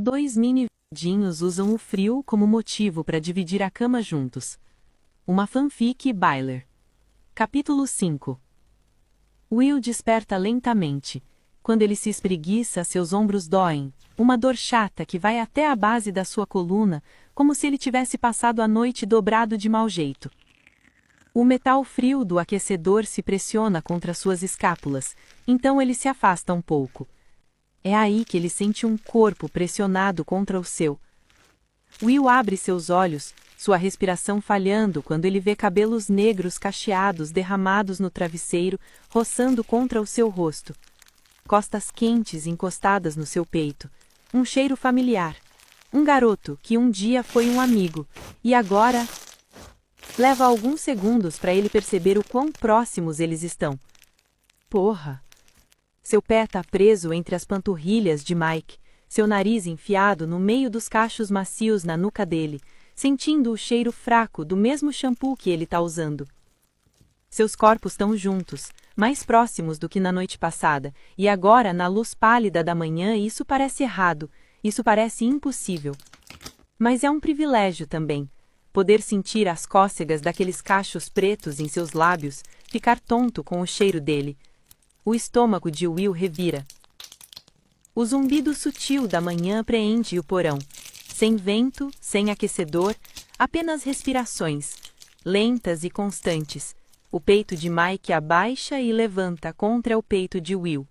Dois mini verdinhos usam o frio como motivo para dividir a cama juntos. Uma fanfic Byler. Capítulo 5. Will desperta lentamente. Quando ele se espreguiça, seus ombros doem, uma dor chata que vai até a base da sua coluna, como se ele tivesse passado a noite dobrado de mau jeito. O metal frio do aquecedor se pressiona contra suas escápulas, então ele se afasta um pouco. É aí que ele sente um corpo pressionado contra o seu. Will abre seus olhos, sua respiração falhando quando ele vê cabelos negros cacheados derramados no travesseiro, roçando contra o seu rosto. Costas quentes encostadas no seu peito. Um cheiro familiar. Um garoto que um dia foi um amigo, e agora... Leva alguns segundos para ele perceber o quão próximos eles estão. Porra! Seu pé está preso entre as panturrilhas de Mike, seu nariz enfiado no meio dos cachos macios na nuca dele, sentindo o cheiro fraco do mesmo shampoo que ele está usando. Seus corpos estão juntos, mais próximos do que na noite passada, e agora, na luz pálida da manhã, isso parece errado, isso parece impossível. Mas é um privilégio também, poder sentir as cócegas daqueles cachos pretos em seus lábios, ficar tonto com o cheiro dele. O estômago de Will revira. O zumbido sutil da manhã preenche o porão. Sem vento, sem aquecedor, apenas respirações, lentas e constantes. O peito de Mike abaixa e levanta contra o peito de Will.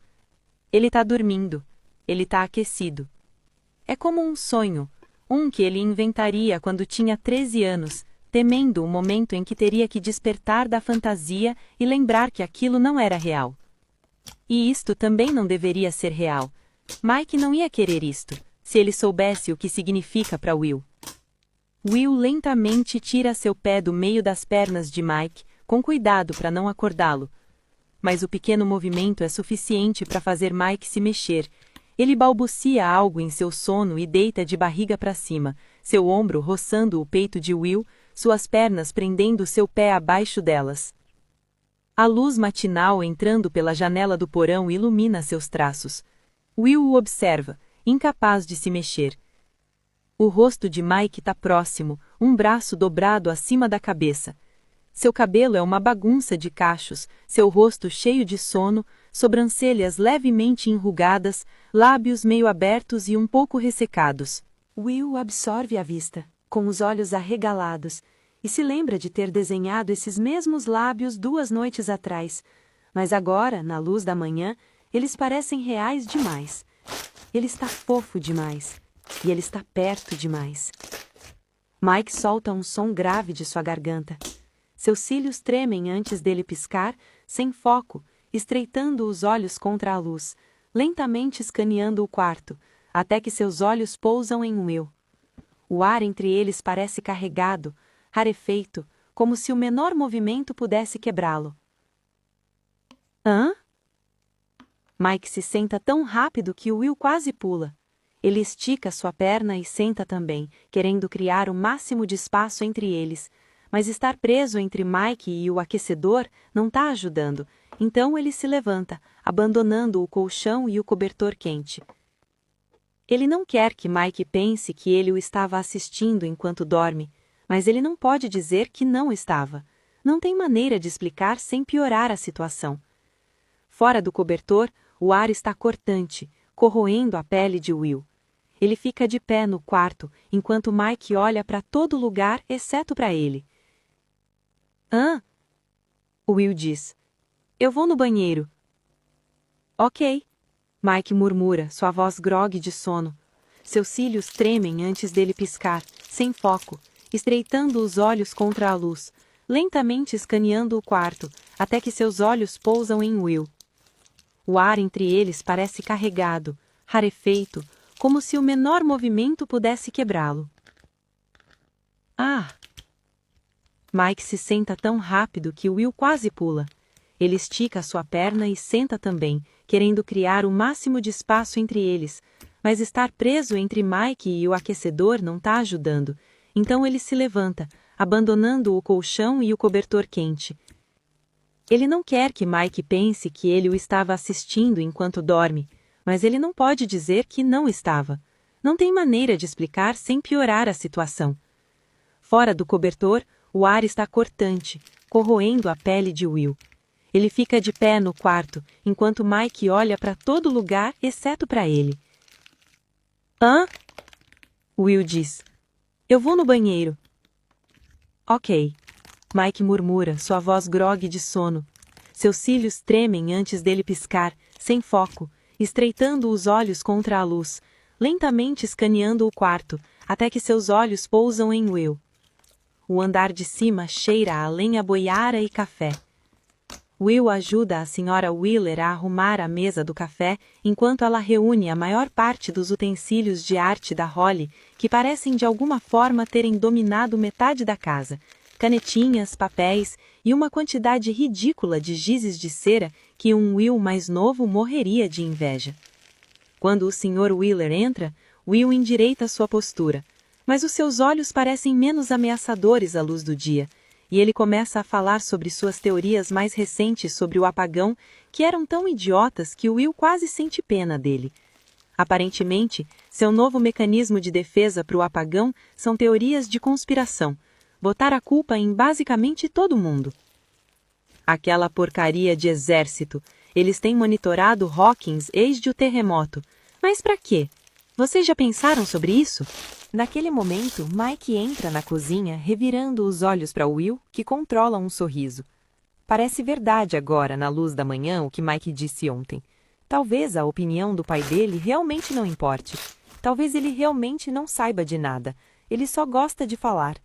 Ele está dormindo. Ele está aquecido. É como um sonho, um que ele inventaria quando tinha 13 anos, temendo o momento em que teria que despertar da fantasia e lembrar que aquilo não era real. E isto também não deveria ser real. Mike não ia querer isto, se ele soubesse o que significa para Will. Will lentamente tira seu pé do meio das pernas de Mike, com cuidado para não acordá-lo. Mas o pequeno movimento é suficiente para fazer Mike se mexer. Ele balbucia algo em seu sono e deita de barriga para cima, seu ombro roçando o peito de Will, suas pernas prendendo seu pé abaixo delas. A luz matinal entrando pela janela do porão ilumina seus traços. Will o observa, incapaz de se mexer. O rosto de Mike está próximo, um braço dobrado acima da cabeça. Seu cabelo é uma bagunça de cachos, seu rosto cheio de sono, sobrancelhas levemente enrugadas, lábios meio abertos e um pouco ressecados. Will absorve a vista, com os olhos arregalados, e se lembra de ter desenhado esses mesmos lábios 2 noites atrás, mas agora, na luz da manhã, eles parecem reais demais. Ele está fofo demais, e ele está perto demais. Mike solta um som grave de sua garganta. Seus cílios tremem antes dele piscar, sem foco, estreitando os olhos contra a luz, lentamente escaneando o quarto, até que seus olhos pousam em Will. O ar entre eles parece carregado, rarefeito, como se o menor movimento pudesse quebrá-lo. Hã? Mike se senta tão rápido que Will quase pula. Ele estica sua perna e senta também, querendo criar o máximo de espaço entre eles, mas estar preso entre Mike e o aquecedor não está ajudando, então ele se levanta, abandonando o colchão e o cobertor quente. Ele não quer que Mike pense que ele o estava assistindo enquanto dorme, mas ele não pode dizer que não estava. Não tem maneira de explicar sem piorar a situação. Fora do cobertor, o ar está cortante, corroendo a pele de Will. Ele fica de pé no quarto, enquanto Mike olha para todo lugar exceto para ele. Hã? Will diz. Eu vou no banheiro. Ok. Mike murmura, sua voz grogue de sono. Seus cílios tremem antes dele piscar, sem foco, estreitando os olhos contra a luz, lentamente escaneando o quarto, até que seus olhos pousam em Will. O ar entre eles parece carregado, rarefeito, como se o menor movimento pudesse quebrá-lo. Ah! Mike se senta tão rápido que Will quase pula. Ele estica sua perna e senta também, querendo criar o máximo de espaço entre eles, mas estar preso entre Mike e o aquecedor não está ajudando, então ele se levanta, abandonando o colchão e o cobertor quente. Ele não quer que Mike pense que ele o estava assistindo enquanto dorme, mas ele não pode dizer que não estava. Não tem maneira de explicar sem piorar a situação. Fora do cobertor, o ar está cortante, corroendo a pele de Will. Ele fica de pé no quarto, enquanto Mike olha para todo lugar, exceto para ele. Hã? Will diz. Eu vou no banheiro. Ok. Mike murmura, sua voz grogue de sono. Seus cílios tremem antes dele piscar, sem foco, estreitando os olhos contra a luz, lentamente escaneando o quarto, até que seus olhos pousam em Will. O andar de cima cheira a lenha boiara e café. Will ajuda a Sra. Wheeler a arrumar a mesa do café enquanto ela reúne a maior parte dos utensílios de arte da Holly, que parecem de alguma forma terem dominado metade da casa. Canetinhas, papéis e uma quantidade ridícula de gizes de cera que um Will mais novo morreria de inveja. Quando o Sr. Wheeler entra, Will endireita sua postura, mas os seus olhos parecem menos ameaçadores à luz do dia, e ele começa a falar sobre suas teorias mais recentes sobre o apagão, que eram tão idiotas que Will quase sente pena dele. Aparentemente, seu novo mecanismo de defesa para o apagão são teorias de conspiração, botar a culpa em basicamente todo mundo. Aquela porcaria de exército. Eles têm monitorado Hawkins desde o terremoto. Mas para quê? Vocês já pensaram sobre isso? Naquele momento, Mike entra na cozinha, revirando os olhos para Will, que controla um sorriso. Parece verdade agora, na luz da manhã, o que Mike disse ontem. Talvez a opinião do pai dele realmente não importe. Talvez ele realmente não saiba de nada. Ele só gosta de falar.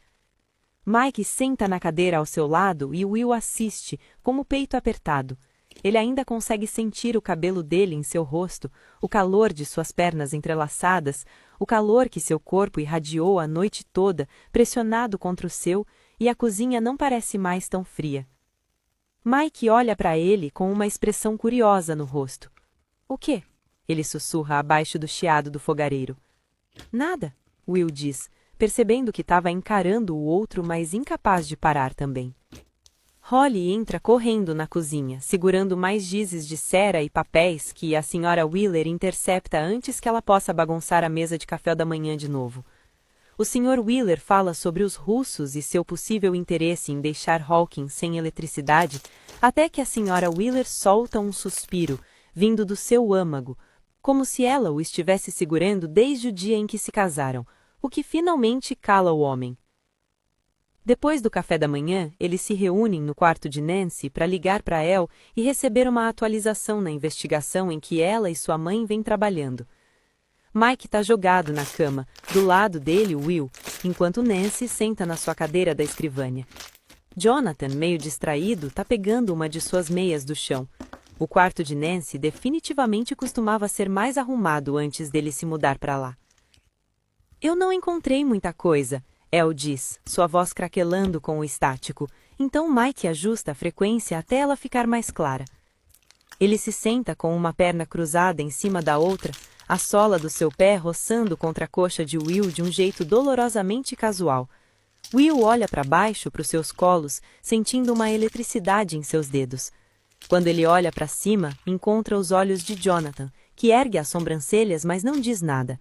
Mike senta na cadeira ao seu lado e Will assiste, com o peito apertado. Ele ainda consegue sentir o cabelo dele em seu rosto, o calor de suas pernas entrelaçadas, o calor que seu corpo irradiou a noite toda, pressionado contra o seu, e a cozinha não parece mais tão fria. Mike olha para ele com uma expressão curiosa no rosto. O quê? Ele sussurra abaixo do chiado do fogareiro. Nada, Will diz, percebendo que estava encarando o outro, mas incapaz de parar também. Holly entra correndo na cozinha, segurando mais gizes de cera e papéis que a Sra. Wheeler intercepta antes que ela possa bagunçar a mesa de café da manhã de novo. O Sr. Wheeler fala sobre os russos e seu possível interesse em deixar Hawkins sem eletricidade, até que a Sra. Wheeler solta um suspiro, vindo do seu âmago, como se ela o estivesse segurando desde o dia em que se casaram, o que finalmente cala o homem. Depois do café da manhã, eles se reúnem no quarto de Nancy para ligar para Elle e receber uma atualização na investigação em que ela e sua mãe vêm trabalhando. Mike está jogado na cama, do lado dele Will, enquanto Nancy senta na sua cadeira da escrivânia. Jonathan, meio distraído, está pegando uma de suas meias do chão. O quarto de Nancy definitivamente costumava ser mais arrumado antes dele se mudar para lá. Eu não encontrei muita coisa, Elle diz, sua voz craquelando com o estático, então Mike ajusta a frequência até ela ficar mais clara. Ele se senta com uma perna cruzada em cima da outra, a sola do seu pé roçando contra a coxa de Will de um jeito dolorosamente casual. Will olha para baixo para os seus colos, sentindo uma eletricidade em seus dedos. Quando ele olha para cima, encontra os olhos de Jonathan, que ergue as sobrancelhas, mas não diz nada.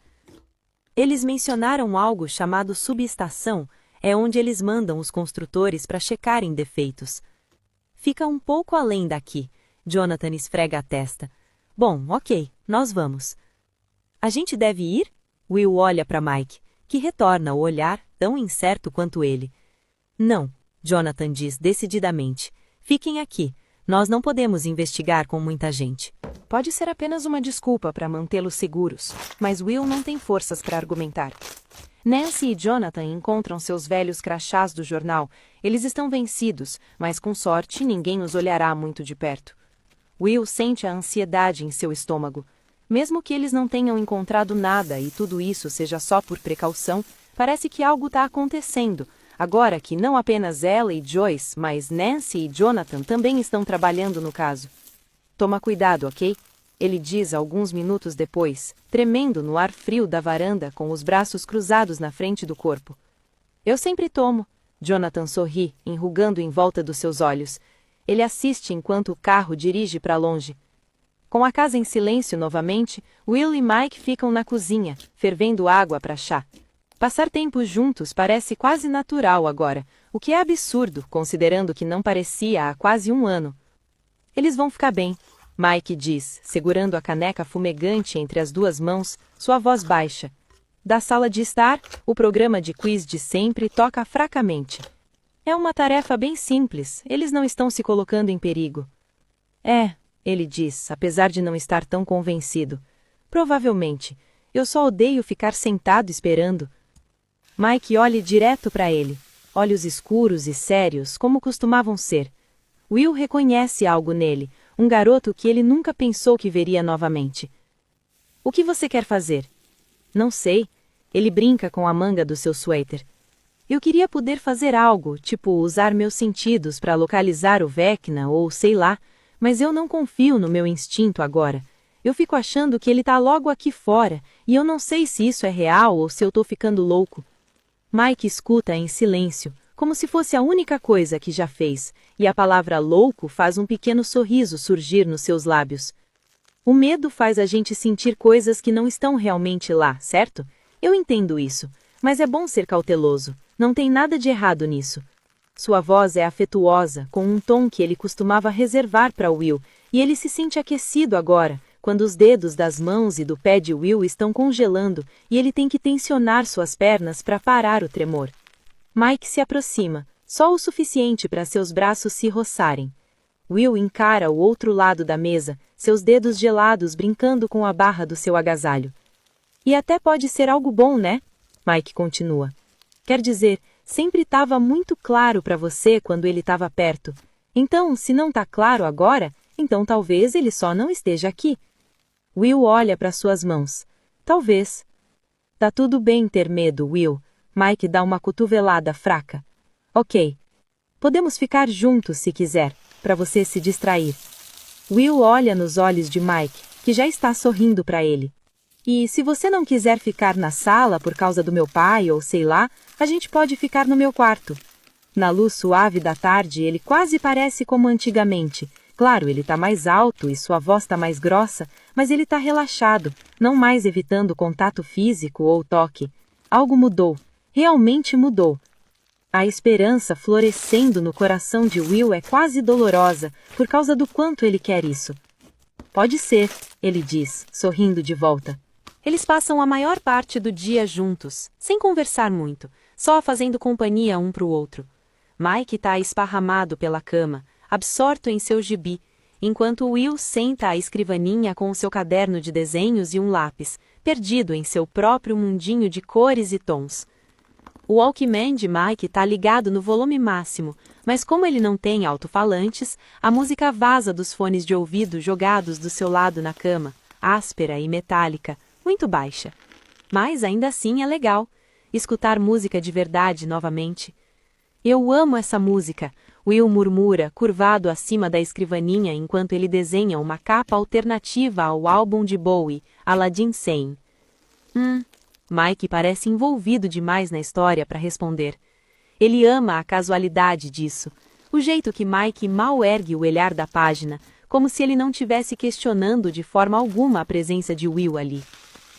Eles mencionaram algo chamado subestação, é onde eles mandam os construtores para checarem defeitos. Fica um pouco além daqui, Jonathan esfrega a testa. Bom, ok, nós vamos. A gente deve ir? Will olha para Mike, que retorna o olhar, tão incerto quanto ele. Não, Jonathan diz decididamente. Fiquem aqui, nós não podemos investigar com muita gente. Pode ser apenas uma desculpa para mantê-los seguros, mas Will não tem forças para argumentar. Nancy e Jonathan encontram seus velhos crachás do jornal. Eles estão vencidos, mas com sorte ninguém os olhará muito de perto. Will sente a ansiedade em seu estômago. Mesmo que eles não tenham encontrado nada e tudo isso seja só por precaução, parece que algo está acontecendo, agora que não apenas ela e Joyce, mas Nancy e Jonathan também estão trabalhando no caso. Toma cuidado, ok? Ele diz alguns minutos depois, tremendo no ar frio da varanda com os braços cruzados na frente do corpo. Eu sempre tomo. Jonathan sorri, enrugando em volta dos seus olhos. Ele assiste enquanto o carro dirige para longe. Com a casa em silêncio novamente, Will e Mike ficam na cozinha, fervendo água para chá. Passar tempo juntos parece quase natural agora, o que é absurdo, considerando que não parecia há quase um ano. Eles vão ficar bem, Mike diz, segurando a caneca fumegante entre as duas mãos, sua voz baixa. Da sala de estar, o programa de quiz de sempre toca fracamente. É uma tarefa bem simples, eles não estão se colocando em perigo. Ele diz, apesar de não estar tão convencido. Provavelmente. Eu só odeio ficar sentado esperando. Mike olha direto para ele, olhos escuros e sérios, como costumavam ser. Will reconhece algo nele, um garoto que ele nunca pensou que veria novamente. O que você quer fazer? Não sei. Ele brinca com a manga do seu suéter. Eu queria poder fazer algo, tipo usar meus sentidos para localizar o Vecna ou sei lá, mas eu não confio no meu instinto agora. Eu fico achando que ele tá logo aqui fora, e eu não sei se isso é real ou se eu tô ficando louco. Mike escuta em silêncio, como se fosse a única coisa que já fez, e a palavra louco faz um pequeno sorriso surgir nos seus lábios. O medo faz a gente sentir coisas que não estão realmente lá, certo? Eu entendo isso, mas é bom ser cauteloso, não tem nada de errado nisso. Sua voz é afetuosa, com um tom que ele costumava reservar para Will, e ele se sente aquecido agora, quando os dedos das mãos e do pé de Will estão congelando e ele tem que tensionar suas pernas para parar o tremor. Mike se aproxima, só o suficiente para seus braços se roçarem. Will encara o outro lado da mesa, seus dedos gelados brincando com a barra do seu agasalho. E até pode ser algo bom, né? Mike continua. Quer dizer, sempre estava muito claro para você quando ele estava perto. Então, se não está claro agora, então talvez ele só não esteja aqui. Will olha para suas mãos. Talvez. Tá tudo bem ter medo, Will. Mike dá uma cotovelada fraca. Ok. Podemos ficar juntos se quiser, para você se distrair. Will olha nos olhos de Mike, que já está sorrindo para ele. E se você não quiser ficar na sala por causa do meu pai ou sei lá, a gente pode ficar no meu quarto. Na luz suave da tarde, ele quase parece como antigamente. Claro, ele está mais alto e sua voz está mais grossa, mas ele está relaxado, não mais evitando contato físico ou toque. Algo mudou. Realmente mudou. A esperança florescendo no coração de Will é quase dolorosa, por causa do quanto ele quer isso. Pode ser, ele diz, sorrindo de volta. Eles passam a maior parte do dia juntos, sem conversar muito, só fazendo companhia um para o outro. Mike está esparramado pela cama, absorto em seu gibi, enquanto Will senta à escrivaninha com o seu caderno de desenhos e um lápis, perdido em seu próprio mundinho de cores e tons. O Walkman de Mike está ligado no volume máximo, mas como ele não tem alto-falantes, a música vaza dos fones de ouvido jogados do seu lado na cama, áspera e metálica, muito baixa. Mas ainda assim é legal, escutar música de verdade novamente. Eu amo essa música, Will murmura, curvado acima da escrivaninha enquanto ele desenha uma capa alternativa ao álbum de Bowie, Aladdin Sane. Mike parece envolvido demais na história para responder. Ele ama a casualidade disso, o jeito que Mike mal ergue o olhar da página, como se ele não tivesse questionando de forma alguma a presença de Will ali.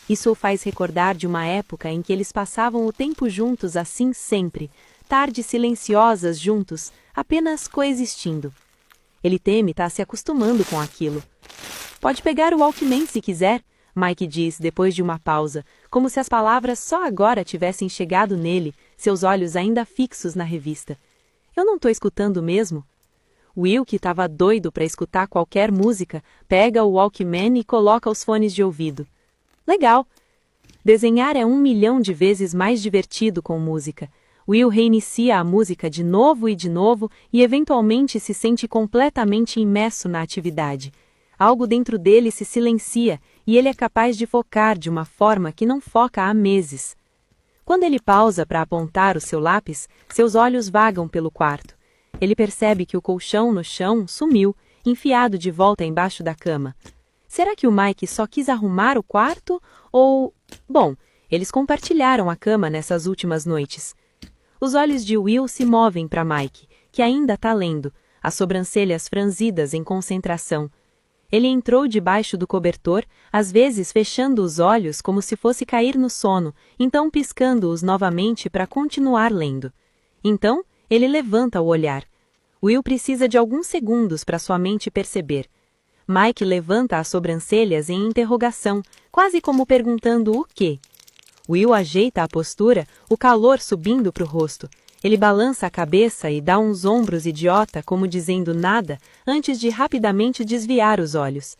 Isso o faz recordar de uma época em que eles passavam o tempo juntos assim sempre, tardes silenciosas juntos, apenas coexistindo. Ele teme estar se acostumando com aquilo. Pode pegar o Walkman se quiser, Mike diz depois de uma pausa, como se as palavras só agora tivessem chegado nele, seus olhos ainda fixos na revista. Eu não estou escutando mesmo? Will, que estava doido para escutar qualquer música, pega o Walkman e coloca os fones de ouvido. Legal! Desenhar é 1 milhão de vezes mais divertido com música. Will reinicia a música de novo e eventualmente se sente completamente imerso na atividade. Algo dentro dele se silencia e ele é capaz de focar de uma forma que não foca há meses. Quando ele pausa para apontar o seu lápis, seus olhos vagam pelo quarto. Ele percebe que o colchão no chão sumiu, enfiado de volta embaixo da cama. Será que o Mike só quis arrumar o quarto ou... Bom, eles compartilharam a cama nessas últimas noites. Os olhos de Will se movem para Mike, que ainda está lendo, as sobrancelhas franzidas em concentração. Ele entrou debaixo do cobertor, às vezes fechando os olhos como se fosse cair no sono, então piscando-os novamente para continuar lendo. Então, ele levanta o olhar. Will precisa de alguns segundos para sua mente perceber. Mike levanta as sobrancelhas em interrogação, quase como perguntando o quê. Will ajeita a postura, o calor subindo para o rosto. Ele balança a cabeça e dá uns ombros idiota, como dizendo nada, antes de rapidamente desviar os olhos.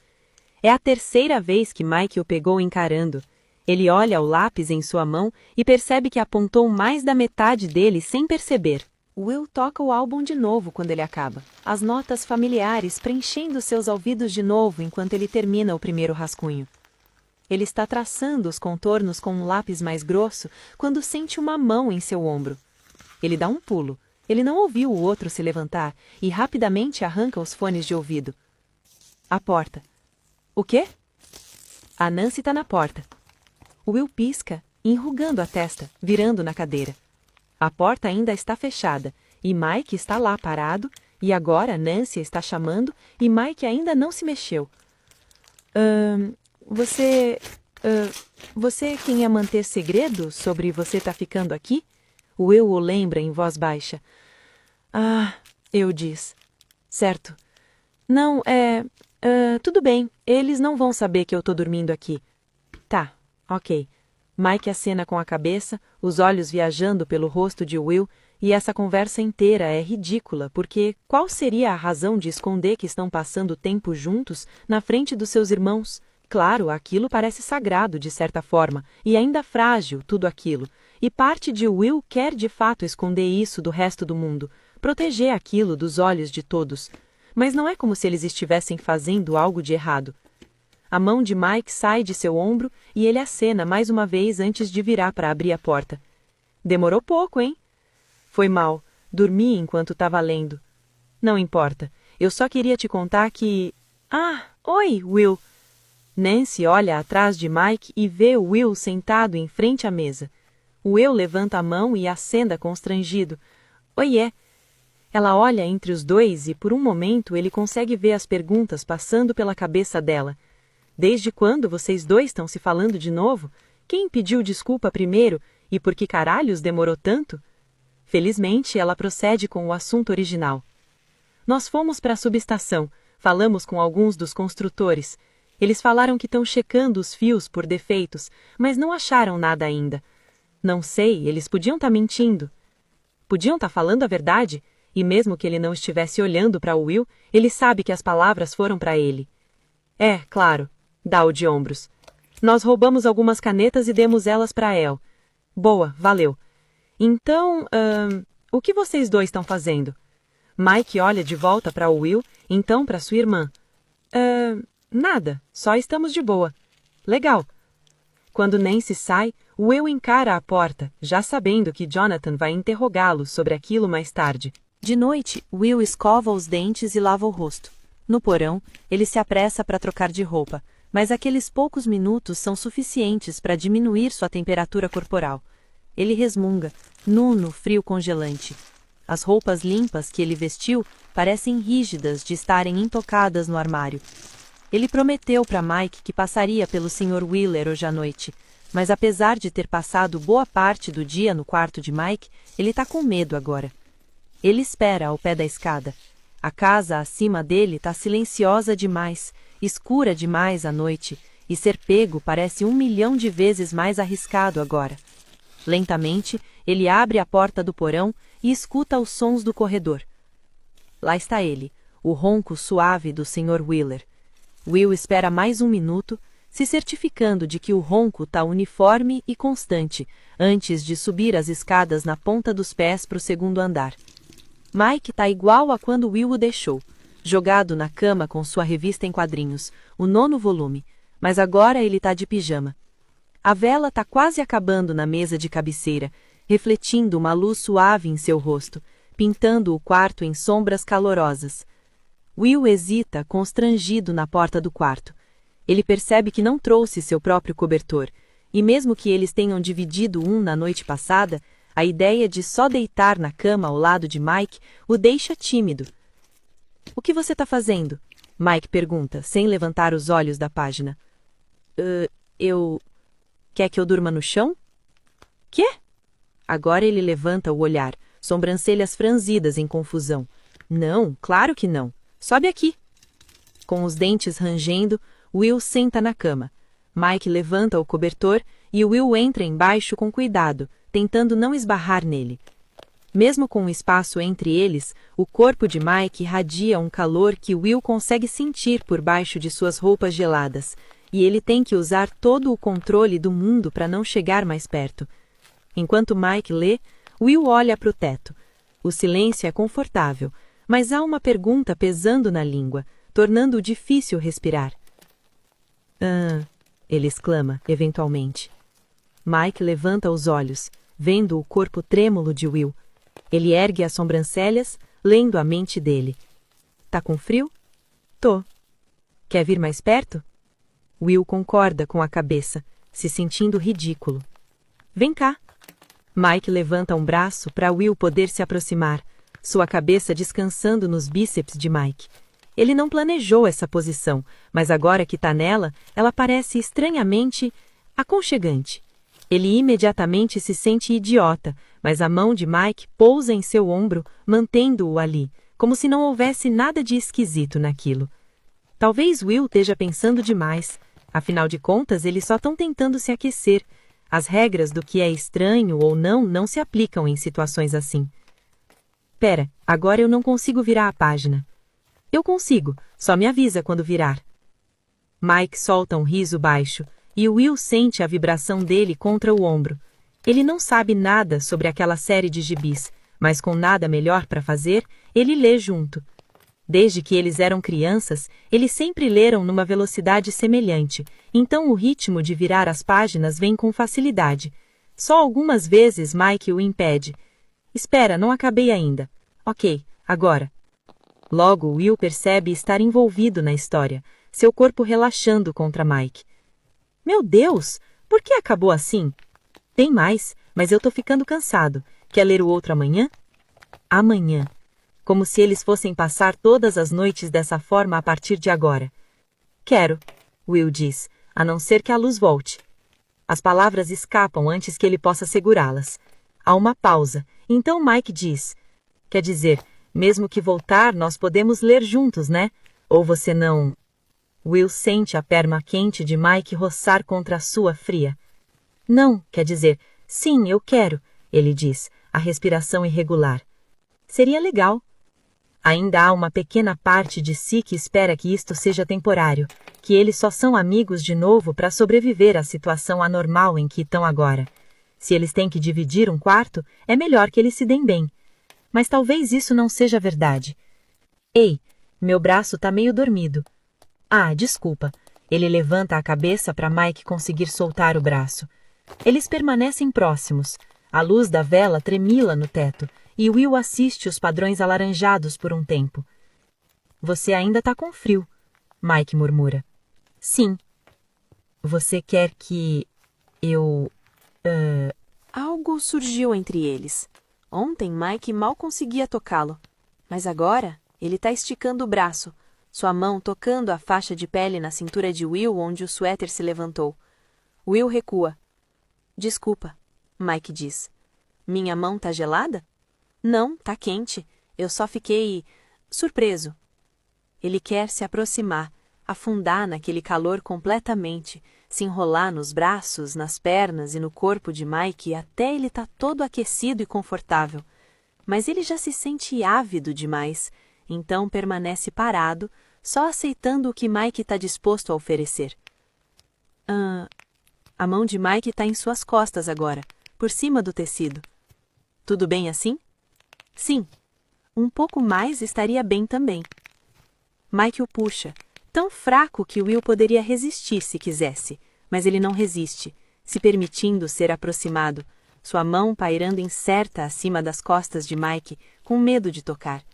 É a terceira vez que Mike o pegou encarando. Ele olha o lápis em sua mão e percebe que apontou mais da metade dele sem perceber. Will toca o álbum de novo quando ele acaba, as notas familiares preenchendo seus ouvidos de novo enquanto ele termina o primeiro rascunho. Ele está traçando os contornos com um lápis mais grosso quando sente uma mão em seu ombro. Ele dá um pulo. Ele não ouviu o outro se levantar e rapidamente arranca os fones de ouvido. A porta. O quê? A Nancy está na porta. Will pisca, enrugando a testa, virando na cadeira. A porta ainda está fechada, e Mike está lá parado, e agora Nancy está chamando, e Mike ainda não se mexeu. Você quem ia manter segredo sobre você tá ficando aqui? Will o lembra em voz baixa. Ah, eu diz. Certo. Não, tudo bem, eles não vão saber que eu tô dormindo aqui. Tá, ok. Mike acena com a cabeça, os olhos viajando pelo rosto de Will, e essa conversa inteira é ridícula, porque qual seria a razão de esconder que estão passando tempo juntos na frente dos seus irmãos? Claro, aquilo parece sagrado de certa forma, e ainda frágil, tudo aquilo. E parte de Will quer de fato esconder isso do resto do mundo, proteger aquilo dos olhos de todos. Mas não é como se eles estivessem fazendo algo de errado. A mão de Mike sai de seu ombro e ele acena mais uma vez antes de virar para abrir a porta. Demorou pouco, hein? Foi mal. Dormi enquanto estava lendo. Não importa. Eu só queria te contar que... Ah, oi, Will. Nancy olha atrás de Mike e vê Will sentado em frente à mesa. Will levanta a mão e acena constrangido. Oiê. Ela olha entre os dois e por um momento ele consegue ver as perguntas passando pela cabeça dela. Desde quando vocês dois estão se falando de novo? Quem pediu desculpa primeiro e por que caralhos demorou tanto? Felizmente, ela procede com o assunto original. Nós fomos para a subestação, falamos com alguns dos construtores. Eles falaram que estão checando os fios por defeitos, mas não acharam nada ainda. Não sei, eles podiam estar mentindo. Podiam estar falando a verdade, e mesmo que ele não estivesse olhando para Will, ele sabe que as palavras foram para ele. É, claro. Dá-o de ombros. Nós roubamos algumas canetas e demos elas para El. Boa, valeu. Então, o que vocês dois estão fazendo? Mike olha de volta para Will, então para sua irmã. Nada, só estamos de boa. Legal. Quando Nancy sai, Will encara a porta, já sabendo que Jonathan vai interrogá-lo sobre aquilo mais tarde. De noite, Will escova os dentes e lava o rosto. No porão, ele se apressa para trocar de roupa, mas aqueles poucos minutos são suficientes para diminuir sua temperatura corporal. Ele resmunga, nu no frio congelante. As roupas limpas que ele vestiu parecem rígidas de estarem intocadas no armário. Ele prometeu para Mike que passaria pelo Sr. Wheeler hoje à noite, mas apesar de ter passado boa parte do dia no quarto de Mike, ele está com medo agora. Ele espera ao pé da escada. A casa acima dele está silenciosa demais, escura demais à noite, e ser pego parece 1.000.000 de vezes mais arriscado agora. Lentamente, ele abre a porta do porão e escuta os sons do corredor. Lá está ele, o ronco suave do Sr. Wheeler. Will espera mais um minuto, se certificando de que o ronco está uniforme e constante, antes de subir as escadas na ponta dos pés para o segundo andar. Mike está igual a quando Will o deixou, jogado na cama com sua revista em quadrinhos, o 9º volume, mas agora ele está de pijama. A vela está quase acabando na mesa de cabeceira, refletindo uma luz suave em seu rosto, pintando o quarto em sombras calorosas. Will hesita, constrangido na porta do quarto. Ele percebe que não trouxe seu próprio cobertor, e mesmo que eles tenham dividido um na noite passada, a ideia de só deitar na cama ao lado de Mike o deixa tímido. O que você está fazendo? Mike pergunta, sem levantar os olhos da página. Eu... Quer que eu durma no chão? Quê? Agora ele levanta o olhar, sobrancelhas franzidas em confusão. Não, claro que não. Sobe aqui. Com os dentes rangendo, Will senta na cama. Mike levanta o cobertor e Will entra embaixo com cuidado, tentando não esbarrar nele. Mesmo com o espaço entre eles, o corpo de Mike irradia um calor que Will consegue sentir por baixo de suas roupas geladas, e ele tem que usar todo o controle do mundo para não chegar mais perto. Enquanto Mike lê, Will olha para o teto. O silêncio é confortável, mas há uma pergunta pesando na língua, tornando-o difícil respirar. Ele exclama, eventualmente. Mike levanta os olhos, vendo o corpo trêmulo de Will. Ele ergue as sobrancelhas, lendo a mente dele. Tá com frio? Tô. Quer vir mais perto? Will concorda com a cabeça, se sentindo ridículo. Vem cá. Mike levanta um braço para Will poder se aproximar, sua cabeça descansando nos bíceps de Mike. Ele não planejou essa posição, mas agora que tá nela, ela parece estranhamente aconchegante. Ele imediatamente se sente idiota, mas a mão de Mike pousa em seu ombro, mantendo-o ali, como se não houvesse nada de esquisito naquilo. Talvez Will esteja pensando demais. Afinal de contas, eles só estão tentando se aquecer. As regras do que é estranho ou não se aplicam em situações assim. Pera, agora eu não consigo virar a página. Eu consigo, só me avisa quando virar. Mike solta um riso baixo, e Will sente a vibração dele contra o ombro. Ele não sabe nada sobre aquela série de gibis, mas com nada melhor para fazer, ele lê junto. Desde que eles eram crianças, eles sempre leram numa velocidade semelhante, então o ritmo de virar as páginas vem com facilidade. Só algumas vezes Mike o impede. Espera, não acabei ainda. Ok, agora. Logo Will percebe estar envolvido na história, seu corpo relaxando contra Mike. Meu Deus, por que acabou assim? Tem mais, mas eu tô ficando cansado. Quer ler o outro amanhã? Amanhã. Como se eles fossem passar todas as noites dessa forma a partir de agora. Quero, Will diz, a não ser que a luz volte. As palavras escapam antes que ele possa segurá-las. Há uma pausa, então Mike diz, quer dizer, mesmo que voltar, nós podemos ler juntos, né? Ou você não... Will sente a perna quente de Mike roçar contra a sua fria. Não, quer dizer, sim, eu quero, ele diz, a respiração irregular. Seria legal. Ainda há uma pequena parte de si que espera que isto seja temporário, que eles só são amigos de novo para sobreviver à situação anormal em que estão agora. Se eles têm que dividir um quarto, é melhor que eles se deem bem. Mas talvez isso não seja verdade. Ei, meu braço tá meio dormido. Ah, desculpa. Ele levanta a cabeça para Mike conseguir soltar o braço. Eles permanecem próximos. A luz da vela tremila no teto, e Will assiste os padrões alaranjados por um tempo. Você ainda tá com frio, Mike murmura. Sim. Você quer que... eu... Algo surgiu entre eles. Ontem Mike mal conseguia tocá-lo, mas agora ele tá esticando o braço, sua mão tocando a faixa de pele na cintura de Will onde o suéter se levantou. Will recua. Desculpa, Mike diz. Minha mão tá gelada? Não, tá quente. Eu só fiquei... surpreso. Ele quer se aproximar, afundar naquele calor completamente, se enrolar nos braços, nas pernas e no corpo de Mike até ele tá todo aquecido e confortável. Mas ele já se sente ávido demais, então permanece parado, só aceitando o que Mike está disposto a oferecer. A mão de Mike está em suas costas agora, por cima do tecido. Tudo bem assim? Sim. Um pouco mais estaria bem também. Mike o puxa, tão fraco que Will poderia resistir se quisesse, mas ele não resiste, se permitindo ser aproximado, sua mão pairando incerta acima das costas de Mike, com medo de tocar.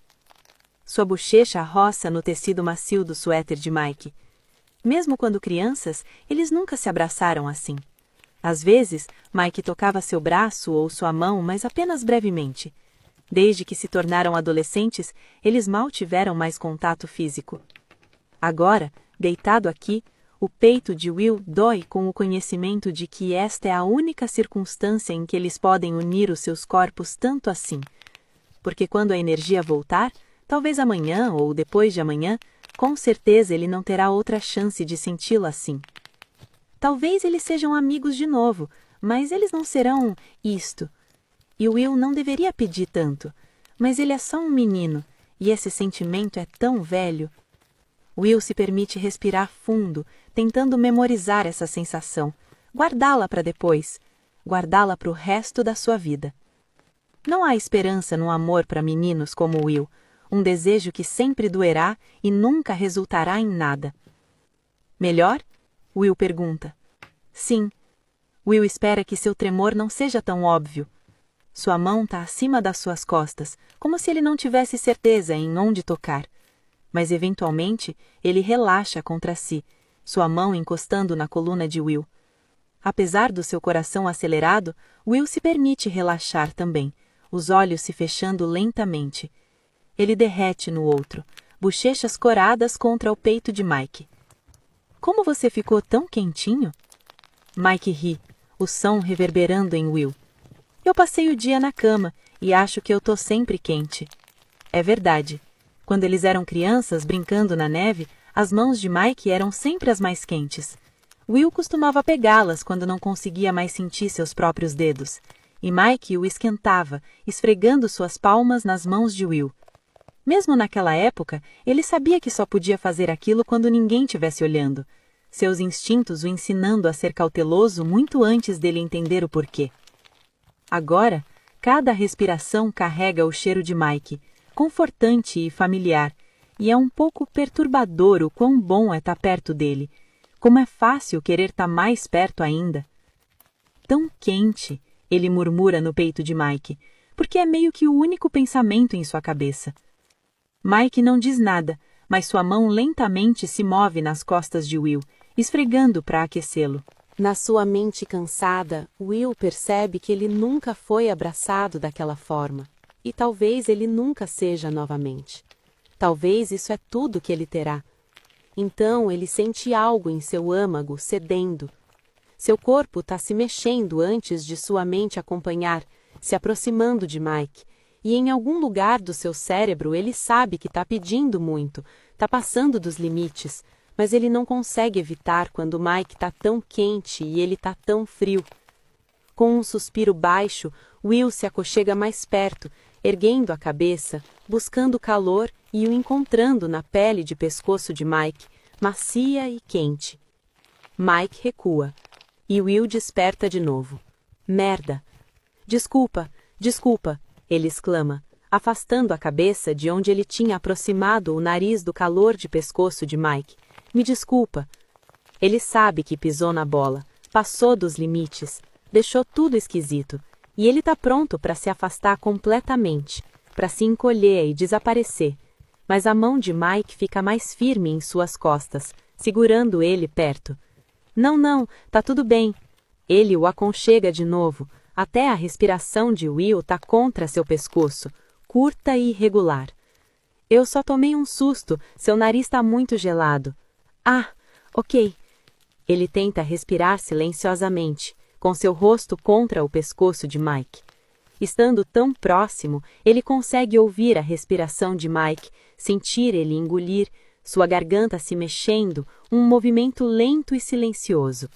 Sua bochecha roça no tecido macio do suéter de Mike. Mesmo quando crianças, eles nunca se abraçaram assim. Às vezes, Mike tocava seu braço ou sua mão, mas apenas brevemente. Desde que se tornaram adolescentes, eles mal tiveram mais contato físico. Agora, deitado aqui, o peito de Will dói com o conhecimento de que esta é a única circunstância em que eles podem unir os seus corpos tanto assim. Porque quando a energia voltar, talvez amanhã ou depois de amanhã, com certeza ele não terá outra chance de senti-la assim. Talvez eles sejam amigos de novo, mas eles não serão isto. E Will não deveria pedir tanto, mas ele é só um menino, e esse sentimento é tão velho. Will se permite respirar fundo, tentando memorizar essa sensação, guardá-la para depois, guardá-la para o resto da sua vida. Não há esperança no amor para meninos como Will, um desejo que sempre doerá e nunca resultará em nada. Melhor? Will pergunta. Sim. Will espera que seu tremor não seja tão óbvio. Sua mão está acima das suas costas, como se ele não tivesse certeza em onde tocar. Mas eventualmente ele relaxa contra si, sua mão encostando na coluna de Will. Apesar do seu coração acelerado, Will se permite relaxar também, os olhos se fechando lentamente. Ele derrete no outro, bochechas coradas contra o peito de Mike. Como você ficou tão quentinho? Mike ri, o som reverberando em Will. Eu passei o dia na cama e acho que eu tô sempre quente. É verdade. Quando eles eram crianças brincando na neve, as mãos de Mike eram sempre as mais quentes. Will costumava pegá-las quando não conseguia mais sentir seus próprios dedos, e Mike o esquentava, esfregando suas palmas nas mãos de Will. Mesmo naquela época, ele sabia que só podia fazer aquilo quando ninguém estivesse olhando, seus instintos o ensinando a ser cauteloso muito antes dele entender o porquê. Agora, cada respiração carrega o cheiro de Mike, confortante e familiar, e é um pouco perturbador o quão bom é estar perto dele, como é fácil querer estar mais perto ainda. Tão quente, ele murmura no peito de Mike, porque é meio que o único pensamento em sua cabeça. Mike não diz nada, mas sua mão lentamente se move nas costas de Will, esfregando para aquecê-lo. Na sua mente cansada, Will percebe que ele nunca foi abraçado daquela forma, e talvez ele nunca seja novamente. Talvez isso é tudo que ele terá. Então ele sente algo em seu âmago cedendo. Seu corpo está se mexendo antes de sua mente acompanhar, se aproximando de Mike, e em algum lugar do seu cérebro ele sabe que está pedindo muito, está passando dos limites, mas ele não consegue evitar quando Mike está tão quente e ele está tão frio. Com um suspiro baixo, Will se aconchega mais perto, erguendo a cabeça, buscando calor e o encontrando na pele de pescoço de Mike, macia e quente. Mike recua, e Will desperta de novo. Merda! Desculpa, desculpa! Ele exclama, afastando a cabeça de onde ele tinha aproximado o nariz do calor de pescoço de Mike. Me desculpa. Ele sabe que pisou na bola, passou dos limites, deixou tudo esquisito, e ele está pronto para se afastar completamente, para se encolher e desaparecer. Mas a mão de Mike fica mais firme em suas costas, segurando ele perto. Não, tá tudo bem. Ele o aconchega de novo, até a respiração de Will tá contra seu pescoço, curta e irregular. Eu só tomei um susto, seu nariz está muito gelado. Ah, ok. Ele tenta respirar silenciosamente, com seu rosto contra o pescoço de Mike. Estando tão próximo, ele consegue ouvir a respiração de Mike, sentir ele engolir, sua garganta se mexendo, um movimento lento e silencioso.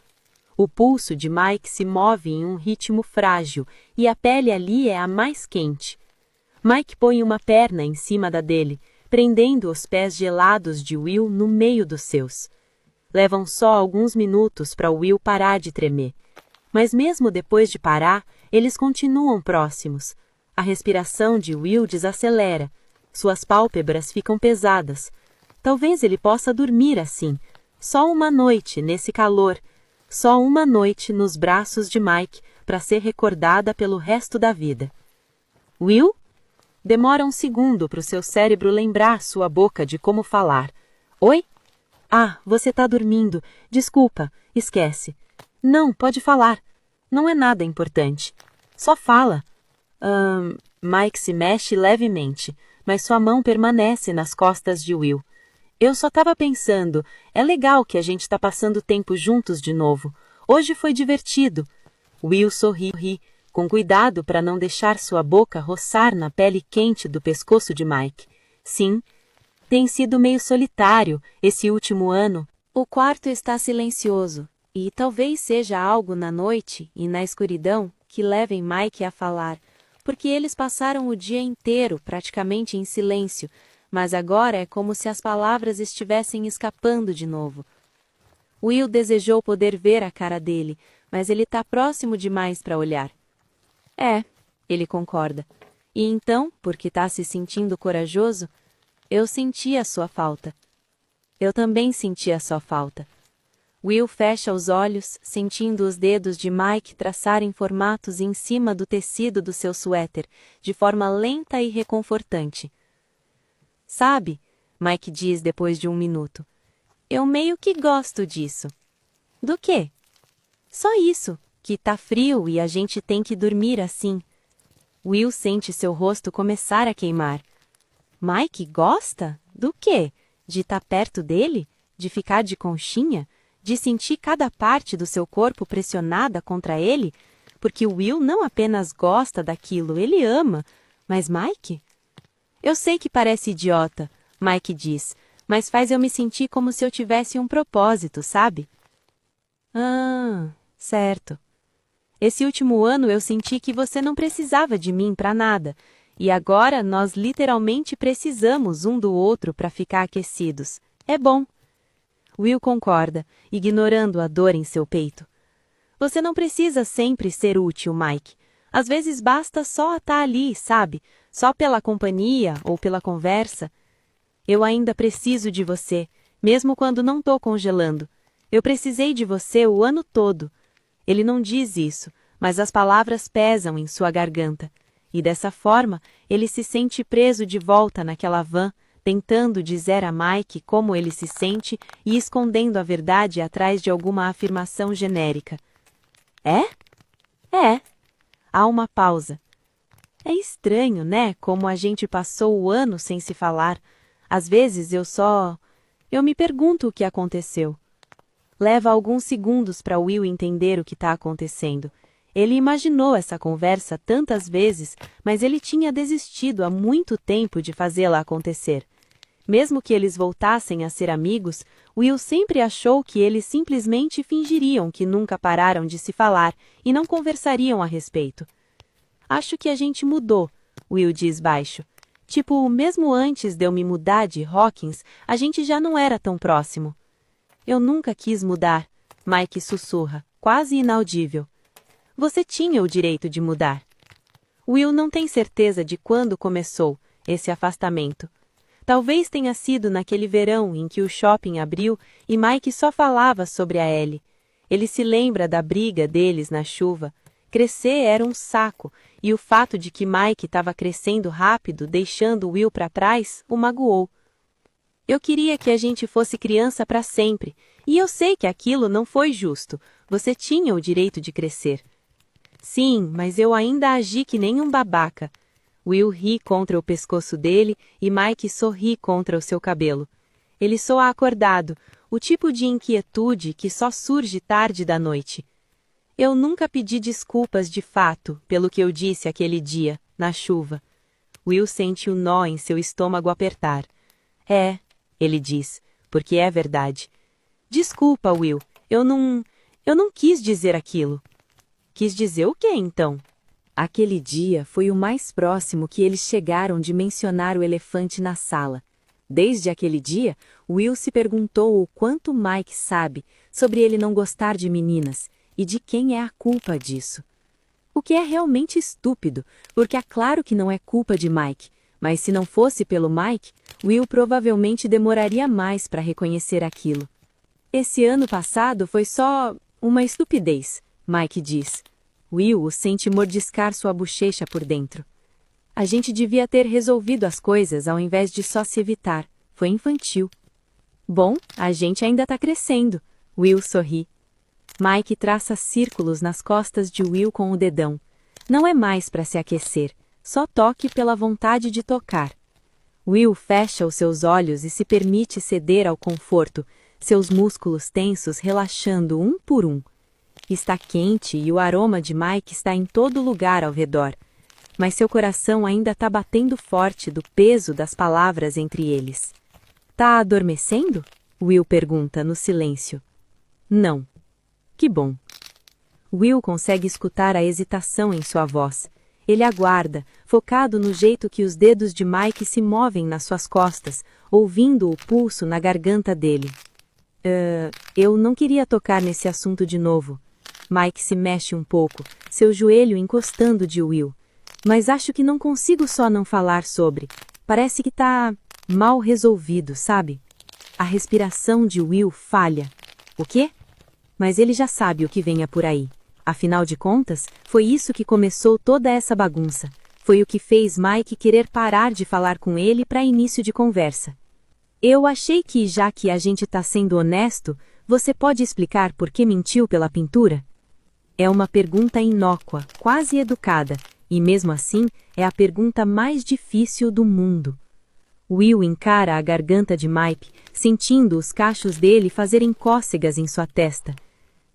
O pulso de Mike se move em um ritmo frágil e a pele ali é a mais quente. Mike põe uma perna em cima da dele, prendendo os pés gelados de Will no meio dos seus. Levam só alguns minutos para Will parar de tremer. Mas mesmo depois de parar, eles continuam próximos. A respiração de Will desacelera. Suas pálpebras ficam pesadas. Talvez ele possa dormir assim. Só uma noite nesse calor. Só uma noite nos braços de Mike para ser recordada pelo resto da vida. Will? Demora um segundo para o seu cérebro lembrar sua boca de como falar. Oi? Ah, você está dormindo. Desculpa, esquece. Não, pode falar. Não é nada importante. Só fala. Mike se mexe levemente, mas sua mão permanece nas costas de Will. Eu só tava pensando, é legal que a gente tá passando tempo juntos de novo. Hoje foi divertido. Will sorri, com cuidado para não deixar sua boca roçar na pele quente do pescoço de Mike. Sim, tem sido meio solitário esse último ano. O quarto está silencioso, e talvez seja algo na noite e na escuridão que levem Mike a falar, porque eles passaram o dia inteiro praticamente em silêncio, mas agora é como se as palavras estivessem escapando de novo. Will desejou poder ver a cara dele, mas ele está próximo demais para olhar. É, ele concorda. E então, porque está se sentindo corajoso, eu senti a sua falta. Eu também senti a sua falta. Will fecha os olhos, sentindo os dedos de Mike traçarem formatos em cima do tecido do seu suéter, de forma lenta e reconfortante. Sabe, Mike diz depois de um minuto, eu meio que gosto disso. Do quê? Só isso, que tá frio e a gente tem que dormir assim. Will sente seu rosto começar a queimar. Mike gosta? Do quê? De estar perto dele? De ficar de conchinha? De sentir cada parte do seu corpo pressionada contra ele? Porque Will não apenas gosta daquilo, ele ama. Mas Mike? Eu sei que parece idiota, Mike diz, mas faz eu me sentir como se eu tivesse um propósito, sabe? Ah, certo. Esse último ano eu senti que você não precisava de mim para nada, e agora nós literalmente precisamos um do outro para ficar aquecidos. É bom. Will concorda, ignorando a dor em seu peito. Você não precisa sempre ser útil, Mike. Às vezes basta só estar ali, sabe? Só pela companhia ou pela conversa. Eu ainda preciso de você, mesmo quando não tô congelando. Eu precisei de você o ano todo. Ele não diz isso, mas as palavras pesam em sua garganta. E dessa forma, ele se sente preso de volta naquela van, tentando dizer a Mike como ele se sente e escondendo a verdade atrás de alguma afirmação genérica. É? É. Há uma pausa. É estranho, né, como a gente passou o ano sem se falar. Às vezes eu me pergunto o que aconteceu. Leva alguns segundos para Will entender o que está acontecendo. Ele imaginou essa conversa tantas vezes, mas ele tinha desistido há muito tempo de fazê-la acontecer. Mesmo que eles voltassem a ser amigos, Will sempre achou que eles simplesmente fingiriam que nunca pararam de se falar e não conversariam a respeito. Acho que a gente mudou, Will diz baixo. Tipo, mesmo antes de eu me mudar de Hawkins, a gente já não era tão próximo. Eu nunca quis mudar, Mike sussurra, quase inaudível. Você tinha o direito de mudar. Will não tem certeza de quando começou esse afastamento. Talvez tenha sido naquele verão em que o shopping abriu e Mike só falava sobre a Ellie. Ele se lembra da briga deles na chuva. Crescer era um saco, e o fato de que Mike estava crescendo rápido, deixando Will para trás, o magoou. Eu queria que a gente fosse criança para sempre, e eu sei que aquilo não foi justo. Você tinha o direito de crescer. Sim, mas eu ainda agi que nem um babaca. Will ri contra o pescoço dele e Mike sorri contra o seu cabelo. Ele soa acordado, o tipo de inquietude que só surge tarde da noite. Eu nunca pedi desculpas de fato pelo que eu disse aquele dia, na chuva. Will sente um nó em seu estômago apertar. É, ele diz, porque é verdade. Desculpa, Will, eu não quis dizer aquilo. Quis dizer o quê, então? Aquele dia foi o mais próximo que eles chegaram de mencionar o elefante na sala. Desde aquele dia, Will se perguntou o quanto Mike sabe sobre ele não gostar de meninas e de quem é a culpa disso. O que é realmente estúpido, porque é claro que não é culpa de Mike, mas se não fosse pelo Mike, Will provavelmente demoraria mais para reconhecer aquilo. Esse ano passado foi só uma estupidez, Mike diz. Will o sente mordiscar sua bochecha por dentro. A gente devia ter resolvido as coisas ao invés de só se evitar. Foi infantil. Bom, a gente ainda está crescendo. Will sorri. Mike traça círculos nas costas de Will com o dedão. Não é mais para se aquecer. Só toque pela vontade de tocar. Will fecha os seus olhos e se permite ceder ao conforto, seus músculos tensos relaxando um por um. Está quente e o aroma de Mike está em todo lugar ao redor, mas seu coração ainda está batendo forte do peso das palavras entre eles. Tá adormecendo? Will pergunta no silêncio. Não. Que bom. Will consegue escutar a hesitação em sua voz. Ele aguarda, focado no jeito que os dedos de Mike se movem nas suas costas, ouvindo o pulso na garganta dele. Eu não queria tocar nesse assunto de novo. Mike se mexe um pouco, seu joelho encostando de Will. Mas acho que não consigo só não falar sobre. Parece que tá mal resolvido, sabe? A respiração de Will falha. O quê? Mas ele já sabe o que venha por aí. Afinal de contas, foi isso que começou toda essa bagunça. Foi o que fez Mike querer parar de falar com ele para início de conversa. Eu achei que, já que a gente tá sendo honesto, você pode explicar por que mentiu pela pintura? É uma pergunta inócua, quase educada, e mesmo assim, é a pergunta mais difícil do mundo. Will encara a garganta de Mike, sentindo os cachos dele fazerem cócegas em sua testa.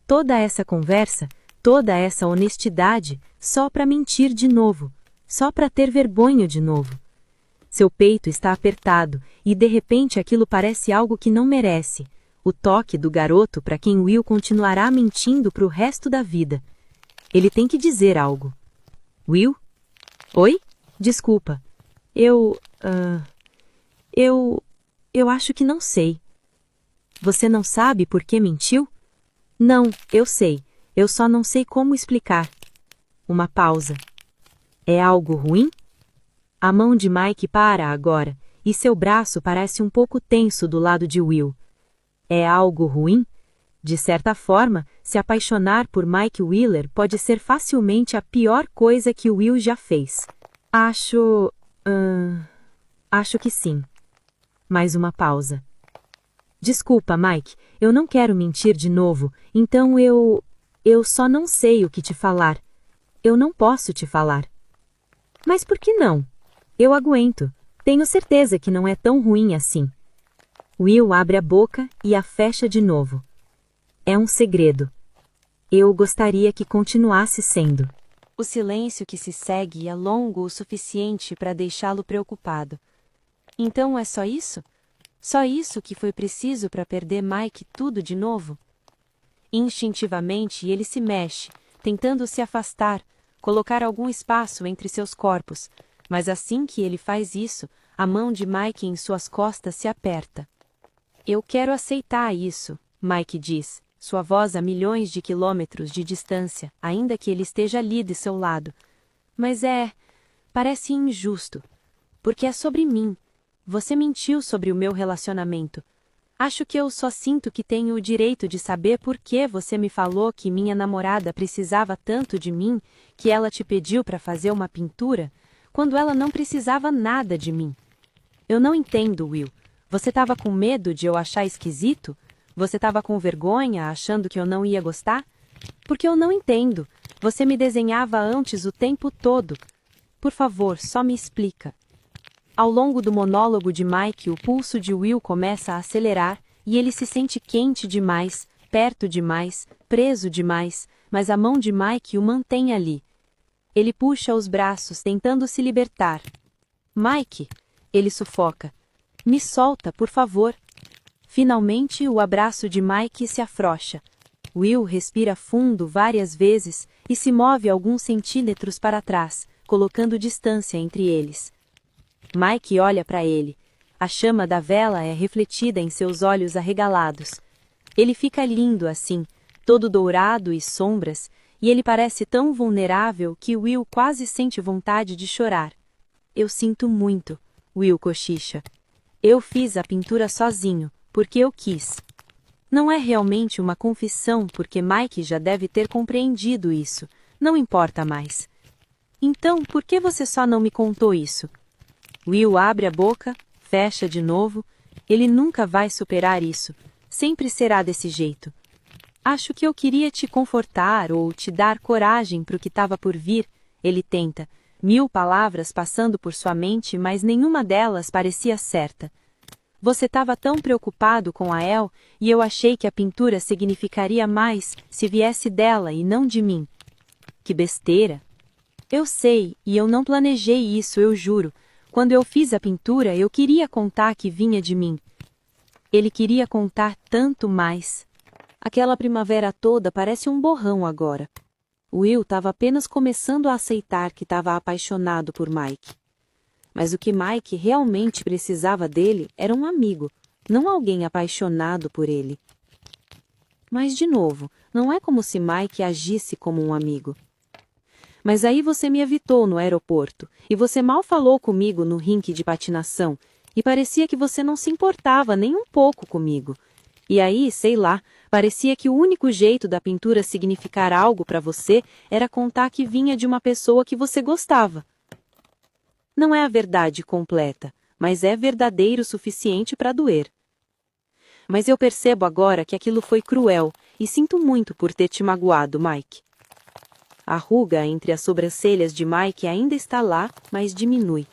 Toda essa conversa, toda essa honestidade, só para mentir de novo, só para ter vergonha de novo. Seu peito está apertado, e de repente aquilo parece algo que não merece. O toque do garoto para quem Will continuará mentindo pro resto da vida. Ele tem que dizer algo. Will? Oi? Desculpa. Eu acho que não sei. Você não sabe por que mentiu? Não, eu sei. Eu só não sei como explicar. Uma pausa. É algo ruim? A mão de Mike para agora, e seu braço parece um pouco tenso do lado de Will. É algo ruim? De certa forma, se apaixonar por Mike Wheeler pode ser facilmente a pior coisa que Will já fez. Acho que sim. Mais uma pausa. Desculpa, Mike, eu não quero mentir de novo, então eu só não sei o que te falar. Eu não posso te falar. Mas por que não? Eu aguento. Tenho certeza que não é tão ruim assim. Will abre a boca e a fecha de novo. É um segredo. Eu gostaria que continuasse sendo. O silêncio que se segue é longo o suficiente para deixá-lo preocupado. Então é só isso? Só isso que foi preciso para perder Mike tudo de novo? Instintivamente ele se mexe, tentando se afastar, colocar algum espaço entre seus corpos, mas assim que ele faz isso, a mão de Mike em suas costas se aperta. Eu quero aceitar isso, Mike diz, sua voz a milhões de quilômetros de distância, ainda que ele esteja ali de seu lado. Mas parece injusto, porque é sobre mim. Você mentiu sobre o meu relacionamento. Acho que eu só sinto que tenho o direito de saber por que você me falou que minha namorada precisava tanto de mim, que ela te pediu para fazer uma pintura, quando ela não precisava nada de mim. Eu não entendo, Will. Você estava com medo de eu achar esquisito? Você estava com vergonha, achando que eu não ia gostar? Porque eu não entendo. Você me desenhava antes o tempo todo. Por favor, só me explica. Ao longo do monólogo de Mike, o pulso de Will começa a acelerar e ele se sente quente demais, perto demais, preso demais, mas a mão de Mike o mantém ali. Ele puxa os braços, tentando se libertar. Mike! Ele sufoca. Me solta, por favor. Finalmente, o abraço de Mike se afrouxa. Will respira fundo várias vezes e se move alguns centímetros para trás, colocando distância entre eles. Mike olha para ele. A chama da vela é refletida em seus olhos arregalados. Ele fica lindo assim, todo dourado e sombras, e ele parece tão vulnerável que Will quase sente vontade de chorar. Eu sinto muito, Will cochicha. Eu fiz a pintura sozinho, porque eu quis. Não é realmente uma confissão, porque Mike já deve ter compreendido isso. Não importa mais. Então, por que você só não me contou isso? Will abre a boca, fecha de novo. Ele nunca vai superar isso. Sempre será desse jeito. Acho que eu queria te confortar ou te dar coragem para o que estava por vir, ele tenta, 1000 palavras passando por sua mente, mas nenhuma delas parecia certa. Você estava tão preocupado com a El, e eu achei que a pintura significaria mais se viesse dela e não de mim. Que besteira! Eu sei, e eu não planejei isso, eu juro. Quando eu fiz a pintura, eu queria contar que vinha de mim. Ele queria contar tanto mais. Aquela primavera toda parece um borrão agora. Will estava apenas começando a aceitar que estava apaixonado por Mike. Mas o que Mike realmente precisava dele era um amigo, não alguém apaixonado por ele. Mas, de novo, não é como se Mike agisse como um amigo. Mas aí você me evitou no aeroporto, e você mal falou comigo no rink de patinação, e parecia que você não se importava nem um pouco comigo. E aí, sei lá, parecia que o único jeito da pintura significar algo para você era contar que vinha de uma pessoa que você gostava. Não é a verdade completa, mas é verdadeiro o suficiente para doer. Mas eu percebo agora que aquilo foi cruel, e sinto muito por ter te magoado, Mike. A ruga entre as sobrancelhas de Mike ainda está lá, mas diminui.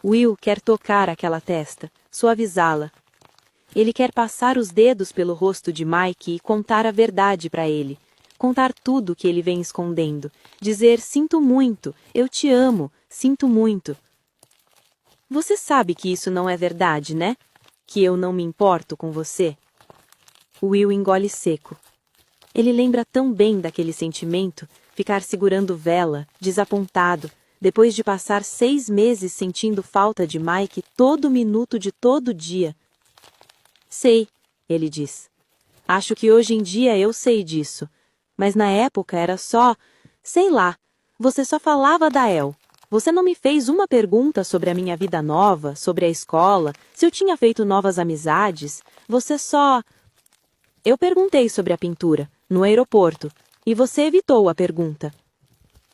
Will quer tocar aquela testa, suavizá-la. Ele quer passar os dedos pelo rosto de Mike e contar a verdade para ele. Contar tudo que ele vem escondendo. Dizer, sinto muito, eu te amo, sinto muito. Você sabe que isso não é verdade, né? Que eu não me importo com você? Will engole seco. Ele lembra tão bem daquele sentimento, ficar segurando vela, desapontado, depois de passar 6 meses sentindo falta de Mike todo minuto de todo dia. Sei, ele diz. Acho que hoje em dia eu sei disso. Mas na época era só... Sei lá, você só falava da El. Você não me fez uma pergunta sobre a minha vida nova, sobre a escola, se eu tinha feito novas amizades. Você só... Eu perguntei sobre a pintura, no aeroporto, e você evitou a pergunta.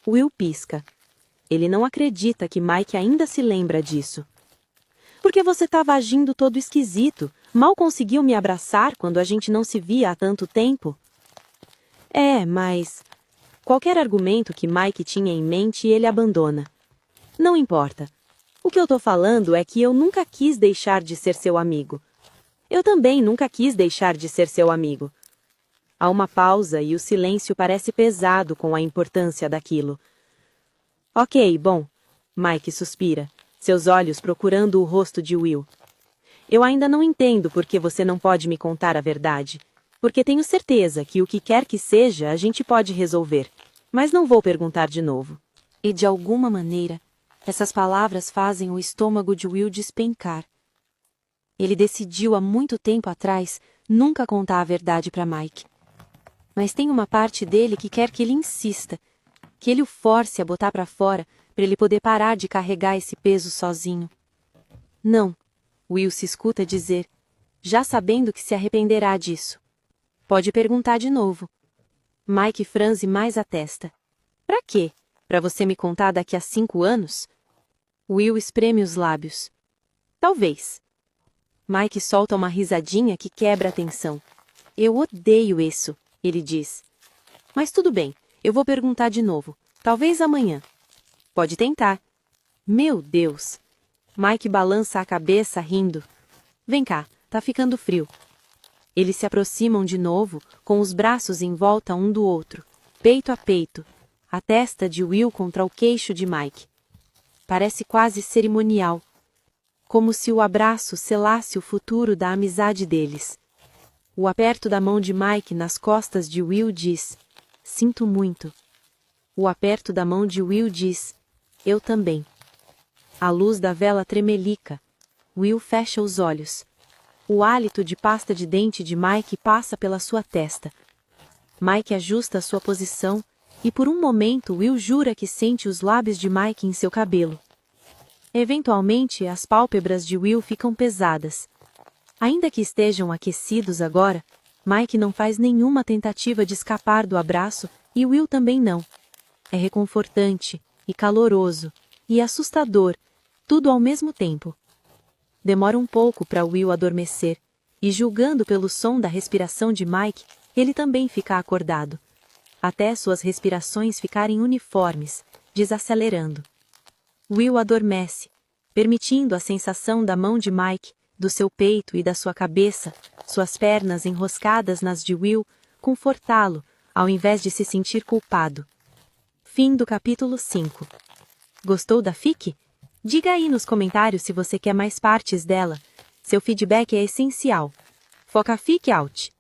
Will pisca. Ele não acredita que Mike ainda se lembra disso. Porque você estava agindo todo esquisito. Mal conseguiu me abraçar quando a gente não se via há tanto tempo. Mas... Qualquer argumento que Mike tinha em mente, ele abandona. Não importa. O que eu tô falando é que eu nunca quis deixar de ser seu amigo. Eu também nunca quis deixar de ser seu amigo. Há uma pausa e o silêncio parece pesado com a importância daquilo. Ok, bom. Mike suspira, seus olhos procurando o rosto de Will. Eu ainda não entendo por que você não pode me contar a verdade. Porque tenho certeza que o que quer que seja a gente pode resolver. Mas não vou perguntar de novo. E de alguma maneira, essas palavras fazem o estômago de Will despencar. Ele decidiu há muito tempo atrás nunca contar a verdade para Mike. Mas tem uma parte dele que quer que ele insista, que ele o force a botar para fora, para ele poder parar de carregar esse peso sozinho. Não, Will se escuta dizer, já sabendo que se arrependerá disso. Pode perguntar de novo. Mike franze mais a testa. Pra quê? Pra você me contar daqui a 5 anos? Will espreme os lábios. Talvez. Mike solta uma risadinha que quebra a tensão. Eu odeio isso, ele diz. Mas tudo bem, eu vou perguntar de novo. Talvez amanhã. Pode tentar. Meu Deus. Mike balança a cabeça rindo. Vem cá, tá ficando frio. Eles se aproximam de novo, com os braços em volta um do outro, peito a peito, a testa de Will contra o queixo de Mike. Parece quase cerimonial, como se o abraço selasse o futuro da amizade deles. O aperto da mão de Mike nas costas de Will diz, sinto muito. O aperto da mão de Will diz, eu também. A luz da vela tremelica. Will fecha os olhos. O hálito de pasta de dente de Mike passa pela sua testa. Mike ajusta a sua posição, e por um momento Will jura que sente os lábios de Mike em seu cabelo. Eventualmente, as pálpebras de Will ficam pesadas. Ainda que estejam aquecidos agora, Mike não faz nenhuma tentativa de escapar do abraço, e Will também não. É reconfortante, e caloroso, e assustador, tudo ao mesmo tempo. Demora um pouco para Will adormecer, e julgando pelo som da respiração de Mike, ele também fica acordado. Até suas respirações ficarem uniformes, desacelerando. Will adormece, permitindo a sensação da mão de Mike, do seu peito e da sua cabeça, suas pernas enroscadas nas de Will, confortá-lo, ao invés de se sentir culpado. Fim do capítulo 5. Gostou da fic? Diga aí nos comentários se você quer mais partes dela. Seu feedback é essencial. Foca fic out!